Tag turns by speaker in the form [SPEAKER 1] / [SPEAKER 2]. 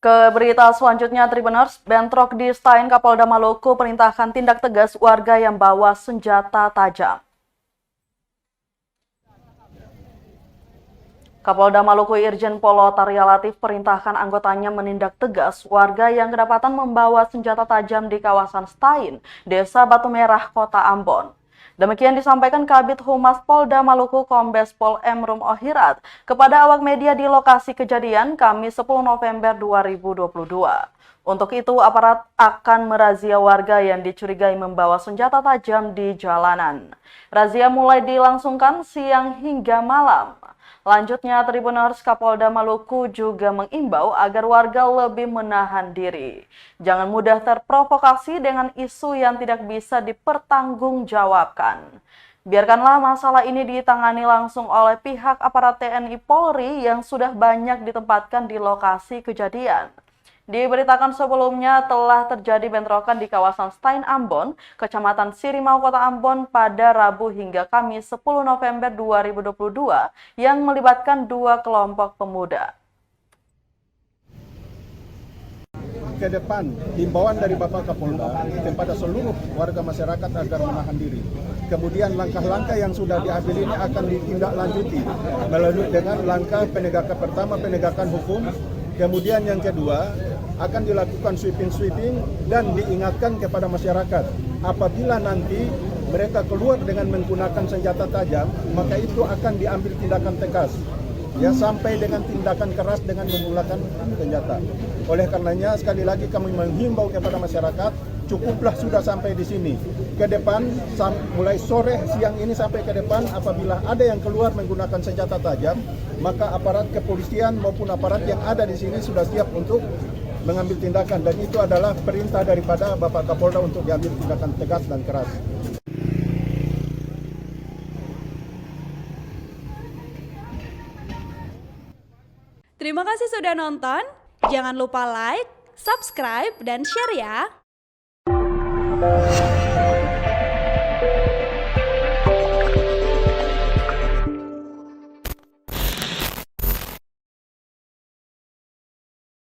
[SPEAKER 1] Ke berita selanjutnya, Tribuners, bentrok di Stein Kapolda Maluku perintahkan tindak tegas warga yang bawa senjata tajam. Kapolda Maluku Irjen Polo Tarya Latif perintahkan anggotanya menindak tegas warga yang kedapatan membawa senjata tajam di kawasan Stein, Desa Batu Merah, Kota Ambon. Demikian disampaikan Kabid Humas Polda Maluku Kombes Pol M. Rum Ohirat kepada awak media di lokasi kejadian Kamis 10 November 2022. Untuk itu, aparat akan merazia warga yang dicurigai membawa senjata tajam di jalanan. Razia mulai dilangsungkan siang hingga malam. Lanjutnya, Tribuners, Kapolda Maluku juga mengimbau agar warga lebih menahan diri. Jangan mudah terprovokasi dengan isu yang tidak bisa dipertanggungjawabkan. Biarkanlah masalah ini ditangani langsung oleh pihak aparat TNI Polri yang sudah banyak ditempatkan di lokasi kejadian. Diberitakan sebelumnya telah terjadi bentrokan di kawasan Stein Ambon, Kecamatan Sirimau, Kota Ambon pada Rabu hingga Kamis 10 November 2022 yang melibatkan dua kelompok pemuda.
[SPEAKER 2] Ke depan, himbauan dari Bapak Kapolda kepada seluruh warga masyarakat agar menahan diri. Kemudian langkah-langkah yang sudah diambil ini akan ditindaklanjuti melalui dengan langkah penegakan pertama, penegakan hukum. Kemudian yang kedua, akan dilakukan sweeping dan diingatkan kepada masyarakat apabila nanti mereka keluar dengan menggunakan senjata tajam, maka itu akan diambil tindakan tegas. Ya, sampai dengan tindakan keras dengan menggunakan senjata. Oleh karenanya, sekali lagi kami menghimbau kepada masyarakat, cukuplah sudah sampai di sini. Ke depan, mulai sore siang ini sampai ke depan, apabila ada yang keluar menggunakan senjata tajam, maka aparat kepolisian maupun aparat yang ada di sini sudah siap untuk mengambil tindakan. Dan itu adalah perintah daripada Bapak Kapolda untuk diambil tindakan tegas dan keras.
[SPEAKER 3] Terima kasih sudah nonton. Jangan lupa like, subscribe, dan share ya.